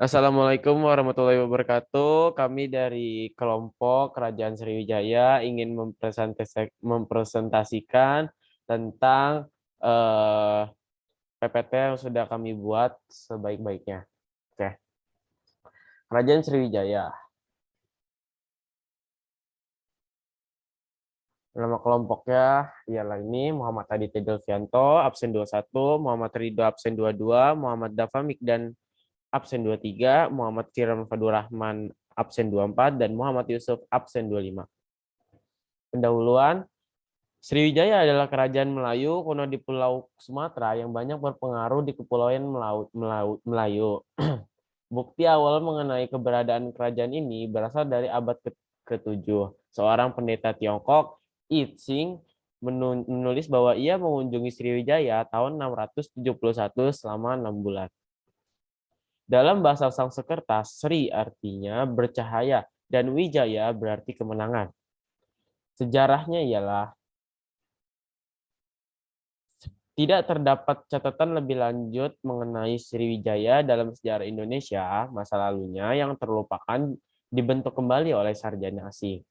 Assalamualaikum warahmatullahi wabarakatuh. Kami dari kelompok Kerajaan Sriwijaya ingin mempresentasikan tentang eh, PPT yang sudah kami buat sebaik-baiknya. Oke, Kerajaan Sriwijaya. Nama kelompoknya ialah ini Muhammad Aditya Delvianto, absen 21, Muhammad Ridho absen 22, Muhammad Dafa Mikdan absen 23, Muhammad Kiram Fadur Rahman absen 24, dan Muhammad Yusuf absen 25. Pendahuluan, Sriwijaya adalah kerajaan Melayu kuno di Pulau Sumatera yang banyak berpengaruh di Kepulauan Melayu. Bukti awal mengenai keberadaan kerajaan ini berasal dari abad ke-7. Seorang pendeta Tiongkok, Yi Xing, menulis bahwa ia mengunjungi Sriwijaya tahun 671 selama 6 bulan. Dalam bahasa Sanskerta, Sri artinya bercahaya dan Wijaya berarti kemenangan. Sejarahnya ialah tidak terdapat catatan lebih lanjut mengenai Sriwijaya dalam sejarah Indonesia masa lalunya yang terlupakan dibentuk kembali oleh sarjana asing.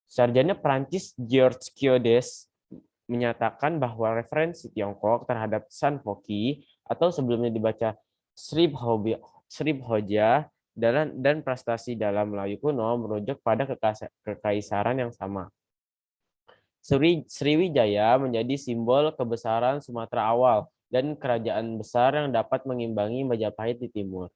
Sarjana Prancis Georges Coedes menyatakan bahwa referensi Tiongkok terhadap San Foki atau sebelumnya dibaca Sribhoja dan prestasi dalam Melayu kuno merujuk pada kekaisaran yang sama. Sriwijaya menjadi simbol kebesaran Sumatera awal dan kerajaan besar yang dapat mengimbangi Majapahit di timur.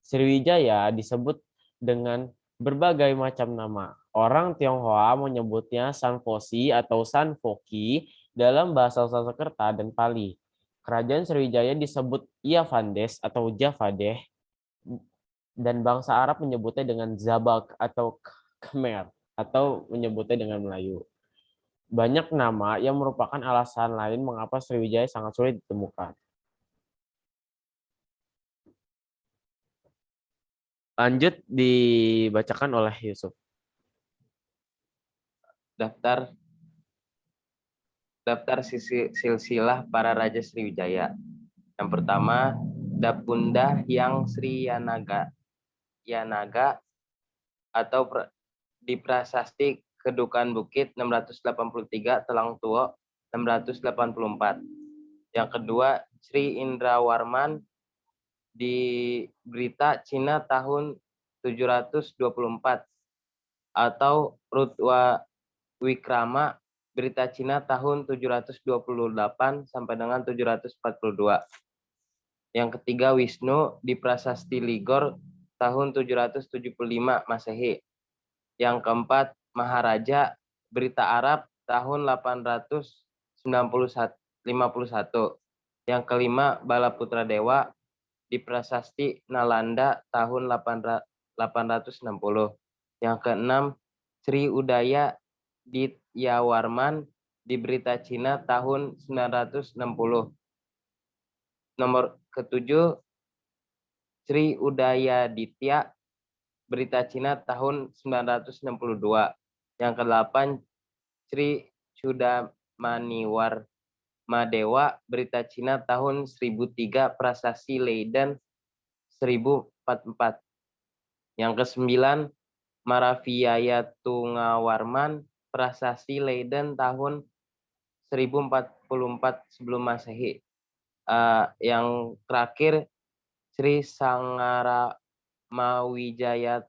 Sriwijaya disebut dengan berbagai macam nama. Orang Tionghoa menyebutnya Sanfosi atau Sanfoki dalam bahasa Sanskerta dan Pali. Kerajaan Sriwijaya disebut Iavandes atau Javadeh dan bangsa Arab menyebutnya dengan Zabak atau Khmer atau menyebutnya dengan Melayu. Banyak nama yang merupakan alasan lain mengapa Sriwijaya sangat sulit ditemukan. Lanjut dibacakan oleh Yusuf. Daftar silsilah para Raja Sriwijaya. Yang pertama, Dapunda Hyang Sri Yanaga atau di Prasasti Kedukan Bukit 683 Telang Tuo 684. Yang kedua, Sri Indrawarman di Berita Cina tahun 724 atau Rutwa Wikrama Berita Cina tahun 728 sampai dengan 742. Yang ketiga, Wisnu di Prasasti Ligor tahun 775 Masehi. Yang keempat, Maharaja Berita Arab tahun 851. Yang kelima, Balaputra Dewa di Prasasti Nalanda tahun 860. Yang keenam, Sri Udaya Dityawarman di Berita Cina tahun 960. Nomor ketujuh, Sri Udaya Ditya Berita Cina tahun 962. Yang kedelapan, Sri Chudamaniwar Madewa Berita Cina tahun 1003 Prasasti Leiden 1044. Yang kesembilan, Maraviaya Tungawarman Prasasti Leiden tahun 1044 sebelum Masehi. Yang terakhir, Sri Sangara Mawijaya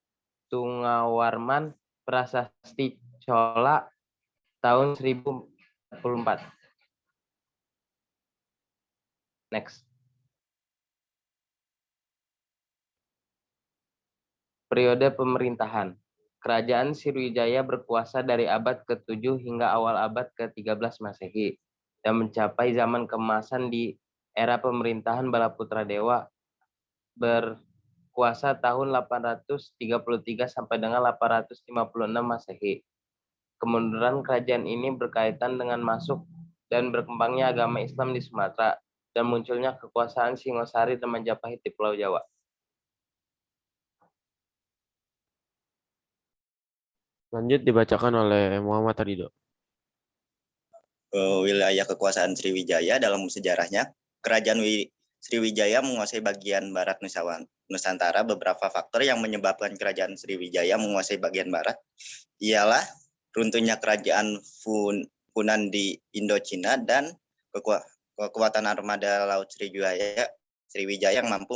Tungawarman Prasasti Chola tahun 1044. Next. Periode pemerintahan. Kerajaan Sriwijaya berkuasa dari abad ke-7 hingga awal abad ke-13 Masehi dan mencapai zaman keemasan di era pemerintahan Balaputra Dewa berkuasa tahun 833 sampai dengan 856 Masehi. Kemunduran kerajaan ini berkaitan dengan masuk dan berkembangnya agama Islam di Sumatera dan munculnya kekuasaan Singosari dan Majapahit di Pulau Jawa. Lanjut dibacakan oleh Muhammad Ridho. Wilayah kekuasaan Sriwijaya dalam sejarahnya, Kerajaan Sriwijaya menguasai bagian barat Nusantara. Beberapa faktor yang menyebabkan kerajaan Sriwijaya menguasai bagian barat ialah runtuhnya kerajaan Funan di Indochina dan kekuatan armada laut Sriwijaya yang mampu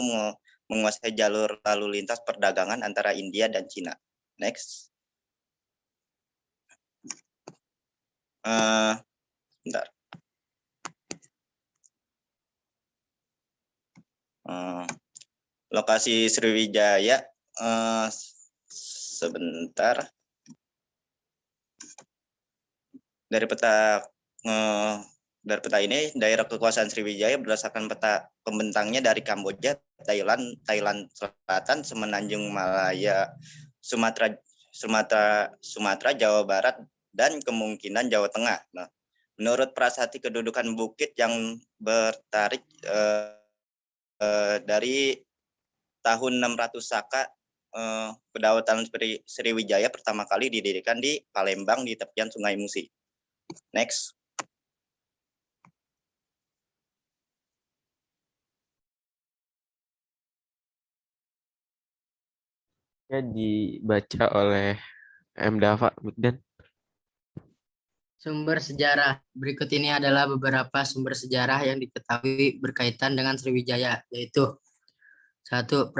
menguasai jalur lalu lintas perdagangan antara India dan Cina. Next. Bentar. Lokasi Sriwijaya, sebentar. Dari peta ini, daerah kekuasaan Sriwijaya berdasarkan peta pembentangnya dari Kamboja, Thailand Selatan, Semenanjung Malaya, Sumatera, Jawa Barat, dan kemungkinan Jawa Tengah. Nah, menurut prasasti kedudukan bukit yang bertarik dari tahun 600 Saka, kedaulatan Sriwijaya pertama kali didirikan di Palembang di tepian Sungai Musi. Next. Dibaca oleh M. Dava Mikdan. Sumber sejarah. Berikut ini adalah beberapa sumber sejarah yang diketahui berkaitan dengan Sriwijaya, yaitu 1.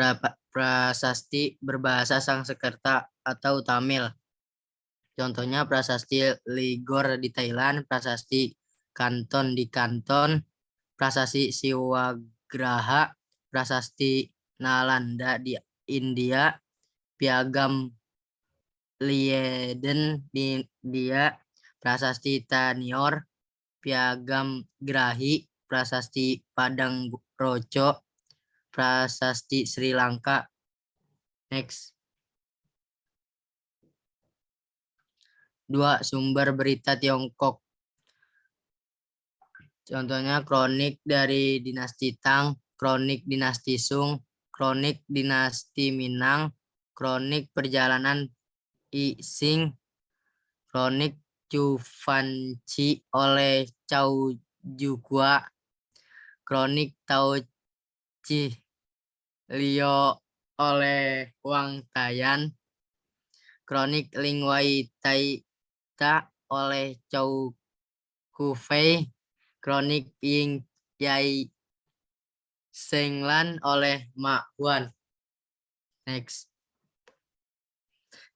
Prasasti berbahasa Sanskerta atau Tamil. Contohnya prasasti Ligor di Thailand, prasasti Kanton di Kanton, prasasti Siwagraha, prasasti Nalanda di India, Piagam Leiden di India, prasasti Tanior, Piagam Grahi, prasasti Padang Roco, prasasti Sri Lanka. Next. 2. Sumber berita Tiongkok. Contohnya kronik dari dinasti Tang, kronik dinasti Sung, kronik dinasti Minang, kronik perjalanan I Sing, kronik Chu Fanchi oleh Cao Jugua, kronik Tao Chi Liao oleh Wang Tayan, kronik Ling Wai Tai Ta oleh Chou Kufei, kronik Ying Yai Senglan oleh Ma Huan. Next.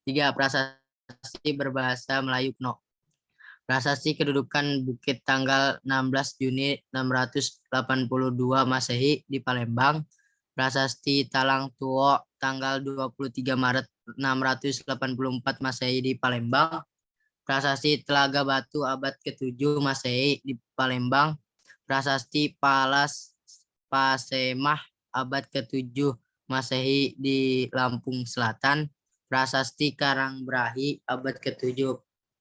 3. Prasasti berbahasa Melayu Kuno. Prasasti kedudukan Bukit tanggal 16 Juni 682 Masehi di Palembang. Prasasti Talang Tuo tanggal 23 Maret 684 Masehi di Palembang. Prasasti Telaga Batu abad ke-7 Masehi di Palembang. Prasasti Palas Pasemah abad ke-7 Masehi di Lampung Selatan. Prasasti Karangbrahi abad ke-7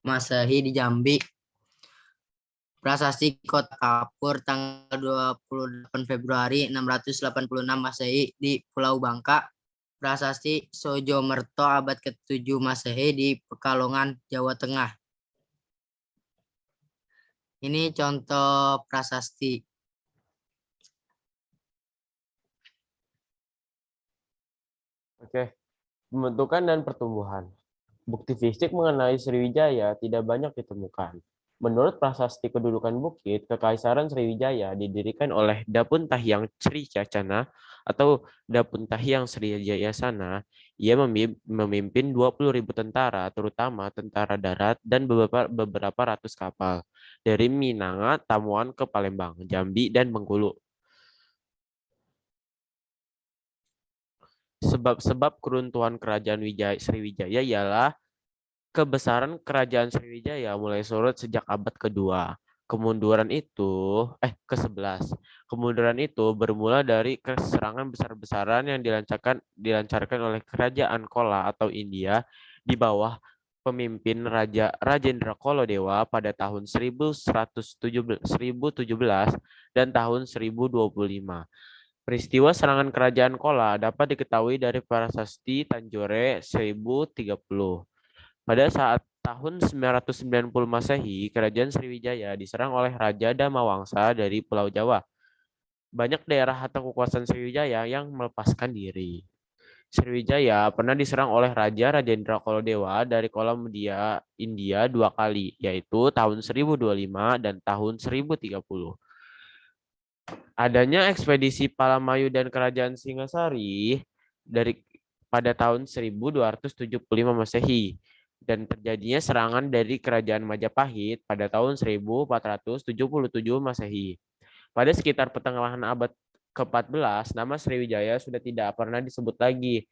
Masehi di Jambi. Prasasti Kota Kapur tanggal 28 Februari 686 Masehi di Pulau Bangka. Prasasti Sojomerto abad ke-7 Masehi di Pekalongan, Jawa Tengah. Ini contoh prasasti. Oke. Pembentukan dan pertumbuhan. Bukti fisik mengenai Sriwijaya tidak banyak ditemukan. Menurut prasasti kedudukan bukit, Kekaisaran Sriwijaya didirikan oleh Dapun Tahyang Sri Cacana atau Dapun Tahyang Sriwijaya Sana. Ia memimpin 20.000 tentara, terutama tentara darat dan beberapa ratus kapal dari Minanga, Tamuan ke Palembang, Jambi, dan Bengkulu. Sebab-sebab keruntuhan kerajaan Sriwijaya ialah kebesaran kerajaan Sriwijaya mulai surut sejak abad kedua. Kemunduran itu, ke-11. Kemunduran itu bermula dari serangan besar-besaran yang dilancarkan oleh kerajaan Kola atau India di bawah pemimpin Raja Rajendra Kolodewa pada tahun 1117 dan tahun 1025. Peristiwa serangan kerajaan Kola dapat diketahui dari prasasti Tanjore 1030. Pada saat tahun 990 Masehi, kerajaan Sriwijaya diserang oleh Raja Damawangsa dari Pulau Jawa. banyak daerah harta kekuasaan Sriwijaya yang melepaskan diri. Sriwijaya pernah diserang oleh Raja Rajendra Kolodewa dari Kolomdia, India 2 kali, yaitu tahun 1025 dan tahun 1030. Adanya ekspedisi Palamayu dan Kerajaan Singasari pada tahun 1275 Masehi dan terjadinya serangan dari Kerajaan Majapahit pada tahun 1477 Masehi. Pada sekitar pertengahan abad ke-14, nama Sriwijaya sudah tidak pernah disebut lagi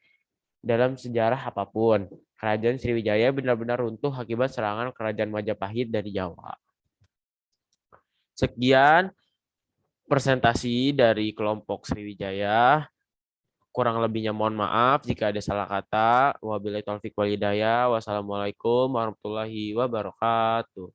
dalam sejarah apapun. Kerajaan Sriwijaya benar-benar runtuh akibat serangan Kerajaan Majapahit dari Jawa. Sekian presentasi dari kelompok Sriwijaya. Kurang lebihnya mohon maaf jika ada salah kata. Wabillahi taufik wal hidayah. Wassalamualaikum warahmatullahi wabarakatuh.